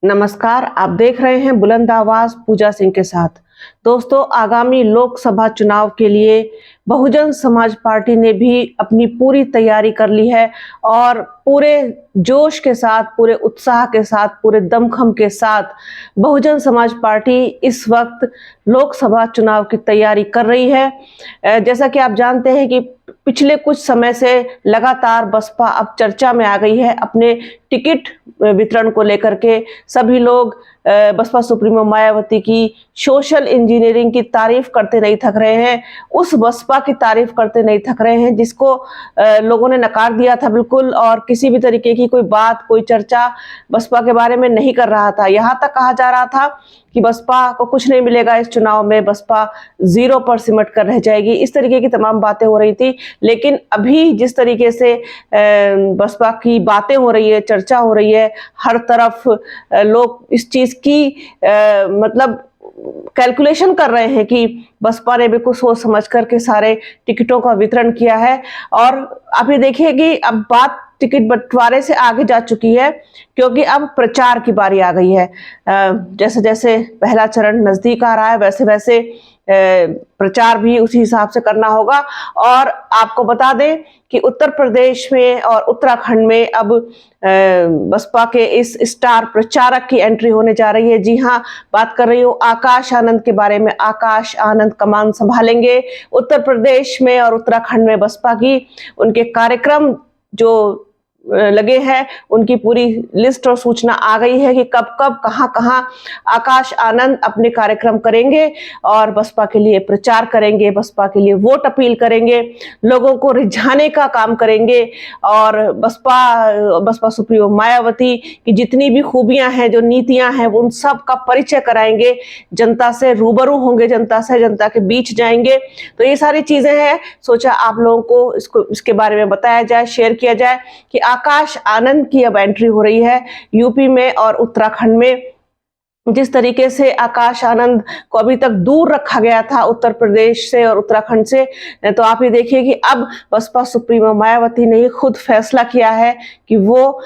नमस्कार, आप देख रहे हैं बुलंद आवाज पूजा सिंह के साथ। दोस्तों, आगामी लोकसभा चुनाव के लिए बहुजन समाज पार्टी ने भी अपनी पूरी तैयारी कर ली है और पूरे जोश के साथ, पूरे उत्साह के साथ, पूरे दमखम के साथ बहुजन समाज पार्टी इस वक्त लोकसभा चुनाव की तैयारी कर रही है। जैसा कि आप जानते हैं कि पिछले कुछ समय से लगातार बसपा अब चर्चा में आ गई है अपने टिकट वितरण को लेकर के। सभी लोग बसपा सुप्रीमो मायावती की सोशल इंजीनियरिंग की तारीफ करते नहीं थक रहे हैं, उस बसपा की तारीफ करते नहीं थक रहे हैं जिसको लोगों ने नकार दिया था बिल्कुल, और किसी भी तरीके की कोई बात, कोई चर्चा बसपा के बारे में नहीं कर रहा था। यहाँ तक कहा जा रहा था कि बसपा को कुछ नहीं मिलेगा इस चुनाव में, बसपा 0 पर सिमट कर रह जाएगी, इस तरीके की तमाम बातें हो रही थी। लेकिन अभी जिस तरीके से बसपा की बातें हो रही है, चर्चा हो रही है, हर तरफ लोग इस चीज की मतलब कैलकुलेशन कर रहे हैं कि बसपा ने बिल्कुल सोच समझ करके सारे टिकटों का वितरण किया है। और आप ये देखिए कि अब बात टिकट बंटवारे से आगे जा चुकी है, क्योंकि अब प्रचार की बारी आ गई है। जैसे जैसे पहला चरण नजदीक आ रहा है, वैसे वैसे प्रचार भी उसी हिसाब से करना होगा। और आपको बता दें कि उत्तर प्रदेश में और उत्तराखंड में अब बसपा के इस स्टार प्रचारक की एंट्री होने जा रही है। जी हाँ, बात कर रही हूँ आकाश आनंद के बारे में। आकाश आनंद कमान संभालेंगे उत्तर प्रदेश में और उत्तराखंड में बसपा की। उनके कार्यक्रम जो लगे हैं, उनकी पूरी लिस्ट और सूचना आ गई है कि कब कब कहां कहां आकाश आनंद अपने कार्यक्रम करेंगे और बसपा के लिए प्रचार करेंगे, बसपा के लिए वोट अपील करेंगे, लोगों को रिझाने का काम करेंगे। और बसपा सुप्रीमो मायावती की जितनी भी खूबियां हैं, जो नीतियां हैं, उन सब का परिचय कराएंगे, जनता से रूबरू होंगे, जनता से, जनता के बीच जाएंगे। तो ये सारी चीजें हैं, सोचा आप लोगों को इसके बारे में बताया जाए, शेयर किया जाए कि आकाश आनंद की अब एंट्री हो रही है यूपी में और उत्तराखंड में। जिस तरीके से आकाश आनंद को अभी तक दूर रखा गया था उत्तर प्रदेश से और उत्तराखंड से, तो आप ये देखिए कि अब बसपा सुप्रीमो मायावती ने खुद फैसला किया है कि वो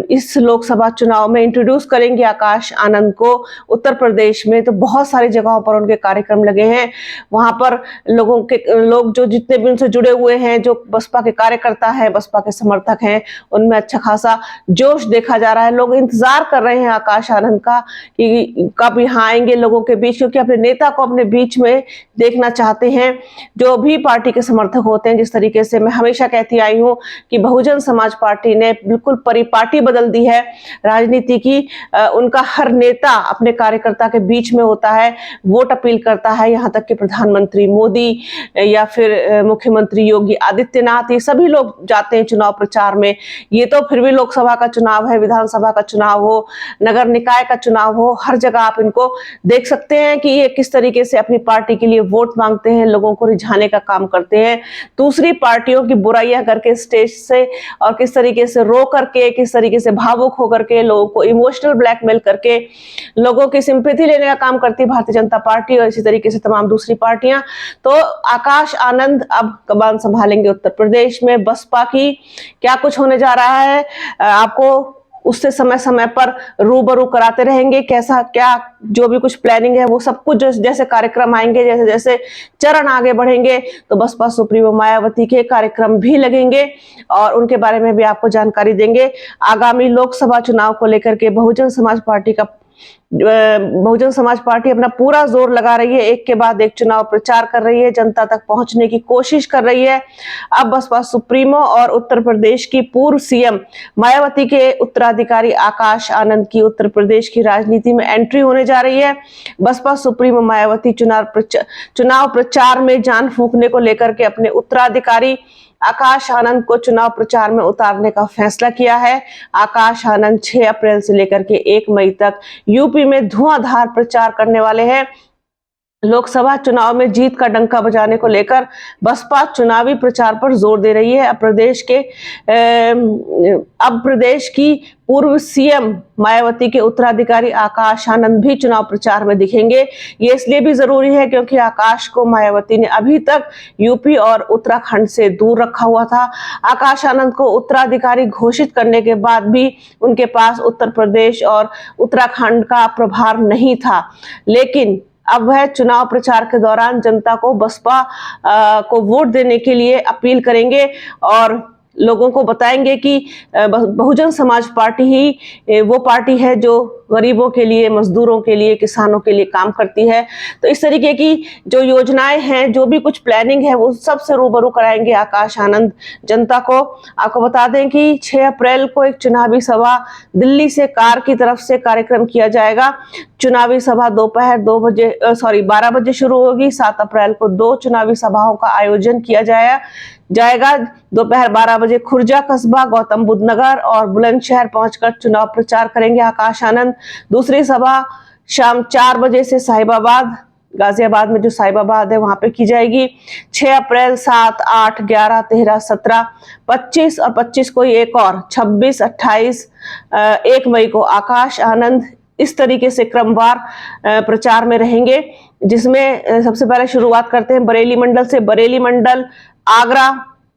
इस लोकसभा चुनाव में इंट्रोड्यूस करेंगे आकाश आनंद को उत्तर प्रदेश में। तो बहुत सारी जगहों पर उनके कार्यक्रम लगे हैं, वहां पर लोग जो जितने भी उनसे जुड़े हुए हैं, जो बसपा के कार्यकर्ता हैं, बसपा के समर्थक हैं, उनमें अच्छा खासा जोश देखा जा रहा है। लोग इंतजार कर रहे हैं आकाश आनंद का कि कब यहाँ आएंगे लोगों के बीच, क्योंकि अपने नेता को अपने बीच में देखना चाहते हैं जो भी पार्टी के समर्थक होते हैं। जिस तरीके से मैं हमेशा कहती आई हूँ कि बहुजन समाज पार्टी ने बिल्कुल परिपाटी बदल दी है राजनीति की। उनका हर नेता अपने कार्यकर्ता के बीच में होता है, वोट अपील करता है। यहाँ तक कि प्रधानमंत्री मोदी या फिर मुख्यमंत्री योगी आदित्यनाथ, ये सभी लोग जाते हैं चुनाव प्रचार में। ये तो फिर भी लोकसभा का चुनाव है, विधानसभा का चुनाव हो, नगर निकाय का चुनाव हो, हर जगह आप इनको देख सकते हैं कि ये किस तरीके से अपनी पार्टी के लिए वोट मांगते हैं, लोगों को रिझाने का काम करते हैं, दूसरी पार्टियों की बुराइयां करके स्टेज से, और किस तरीके से रो करके, किस तरीके से भावुक होकर के, लोगों को इमोशनल ब्लैकमेल करके लोगों की सिंपैथी लेने का काम करती है भारतीय जनता पार्टी और इसी तरीके से तमाम दूसरी पार्टियां। तो आकाश आनंद अब कमान संभालेंगे उत्तर प्रदेश में बसपा की। क्या कुछ होने जा रहा है आपको उससे समय समय पर रूबरू कराते रहेंगे। कैसा क्या जो भी कुछ प्लानिंग है वो सब कुछ, जैसे कार्यक्रम आएंगे, जैसे जैसे चरण आगे बढ़ेंगे, तो बसपा सुप्रीमो मायावती के कार्यक्रम भी लगेंगे और उनके बारे में भी आपको जानकारी देंगे। आगामी लोकसभा चुनाव को लेकर के बहुजन समाज पार्टी अपना पूरा जोर लगा रही है, एक के बाद एक चुनाव प्रचार कर रही है, जनता तक पहुंचने की कोशिश कर रही है। अब बसपा सुप्रीमो और उत्तर प्रदेश की पूर्व सीएम मायावती के उत्तराधिकारी आकाश आनंद की उत्तर प्रदेश की राजनीति में एंट्री होने जा रही है। बसपा सुप्रीमो मायावती चुनाव प्रचार में जान फूंकने को लेकर के अपने उत्तराधिकारी आकाश आनंद को चुनाव प्रचार में उतारने का फैसला किया है। आकाश आनंद 6 अप्रैल से लेकर के 1 मई तक यूपी में धुआंधार प्रचार करने वाले हैं। लोकसभा चुनाव में जीत का डंका बजाने को लेकर बसपा चुनावी प्रचार पर जोर दे रही है। अब प्रदेश की पूर्व सीएम मायावती के उत्तराधिकारी आकाश आनंद भी चुनाव प्रचार में दिखेंगे। ये इसलिए भी जरूरी है क्योंकि आकाश को मायावती ने अभी तक यूपी और उत्तराखंड से दूर रखा हुआ था। आकाश आनंद को उत्तराधिकारी घोषित करने के बाद भी उनके पास उत्तर प्रदेश और उत्तराखंड का प्रभार नहीं था, लेकिन अब वह चुनाव प्रचार के दौरान जनता को बसपा को वोट देने के लिए अपील करेंगे और लोगों को बताएंगे कि बहुजन समाज पार्टी ही वो पार्टी है जो गरीबों के लिए, मजदूरों के लिए, किसानों के लिए काम करती है। तो इस तरीके की जो योजनाएं हैं, जो भी कुछ प्लानिंग है, वो सबसे रूबरू कराएंगे आकाश आनंद जनता को। आपको बता दें कि 6 अप्रैल को एक चुनावी सभा दिल्ली से कार की तरफ से कार्यक्रम किया जाएगा। चुनावी सभा दोपहर 12 बजे शुरू होगी। 7 अप्रैल को 2 चुनावी सभाओं का आयोजन किया जाएगा। दोपहर 12 बजे खुर्जा कस्बा, गौतम बुद्ध नगर और बुलंदशहर पहुंचकर चुनाव प्रचार करेंगे आकाश आनंद। दूसरी सभा शाम 4 बजे से साहिबाबाद, गाजियाबाद में जो साहिबाबाद है वहां पे की जाएगी। 6 अप्रैल, 7, 8, 11, 13, 17, 25 और 25 को एक और 26, 28, 1 मई को आकाश आनंद इस तरीके से क्रमवार प्रचार में रहेंगे, जिसमें सबसे पहले शुरुआत करते हैं बरेली मंडल से। बरेली मंडल आगरा,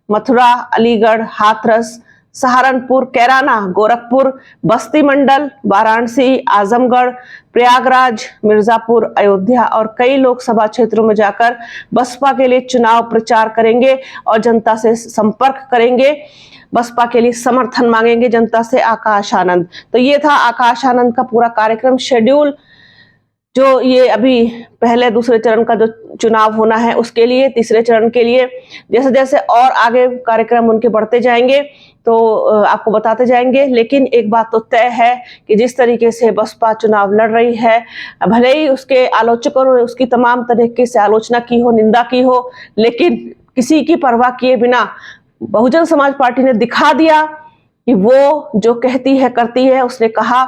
मथुरा, अलीगढ़, हाथरस, सहारनपुर, कैराना, गोरखपुर, बस्ती मंडल, वाराणसी, आजमगढ़, प्रयागराज, मिर्जापुर, अयोध्या और कई लोकसभा क्षेत्रों में जाकर बसपा के लिए चुनाव प्रचार करेंगे और जनता से संपर्क करेंगे। बसपा के लिए समर्थन मांगेंगे जनता से आकाश आनंद। तो ये था आकाश आनंद का पूरा कार्यक्रम शेड्यूल, जो ये अभी पहले दूसरे चरण का जो चुनाव होना है उसके लिए, तीसरे चरण के लिए जैसे जैसे और आगे कार्यक्रम उनके बढ़ते जाएंगे तो आपको बताते जाएंगे। लेकिन एक बात तो तय है कि जिस तरीके से बसपा चुनाव लड़ रही है, भले ही उसके आलोचकों ने उसकी तमाम तरीके से आलोचना की हो, निंदा की हो, लेकिन किसी की परवाह किए बिना बहुजन समाज पार्टी ने दिखा दिया कि वो जो कहती है करती है। उसने कहा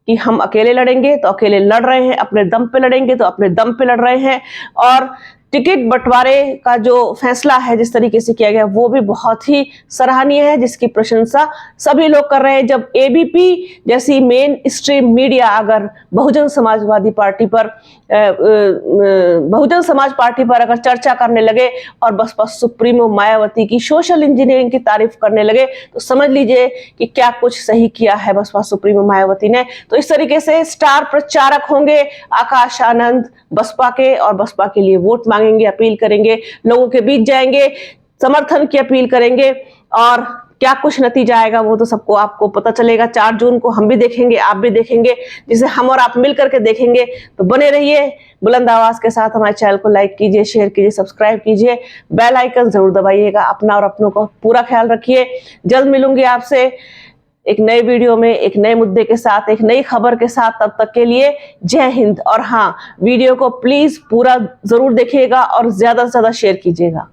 कि हम अकेले लड़ेंगे तो अकेले लड़ रहे हैं, अपने दम पे लड़ेंगे तो अपने दम पे लड़ रहे हैं। और टिकट बंटवारे का जो फैसला है जिस तरीके से किया गया वो भी बहुत ही सराहनीय है, जिसकी प्रशंसा सभी लोग कर रहे हैं। जब एबीपी जैसी मेन स्ट्रीम मीडिया अगर बहुजन समाज पार्टी पर अगर चर्चा करने लगे और बसपा सुप्रीमो मायावती की सोशल इंजीनियरिंग की तारीफ करने लगे तो समझ लीजिए कि क्या कुछ सही किया है बसपा सुप्रीमो मायावती ने। तो इस तरीके से स्टार प्रचारक होंगे आकाश आनंद बसपा के, और बसपा के लिए वोट मांगेंगे, अपील करेंगे, लोगों के बीच जाएंगे, समर्थन की अपील करेंगे। और क्या कुछ नतीजा आएगा वो तो सबको आपको पता चलेगा। 4 जून को हम भी देखेंगे, आप भी देखेंगे, जिसे हम और आप मिल करके देखेंगे। तो बने रहिए बुलंद आवाज के साथ। हमारे चैनल को लाइक कीजिए, शेयर कीजिए, सब्सक्राइब कीजिए, बेल आइकन जरूर दबाइएगा। अपना और अपनों का पूरा ख्याल रखिए। जल्द मिलूंगी आपसे एक नए वीडियो में, एक नए मुद्दे के साथ, एक नई खबर के साथ। तब तक के लिए जय हिंद। और हाँ, वीडियो को प्लीज पूरा जरूर देखिएगा और ज्यादा से ज्यादा शेयर कीजिएगा।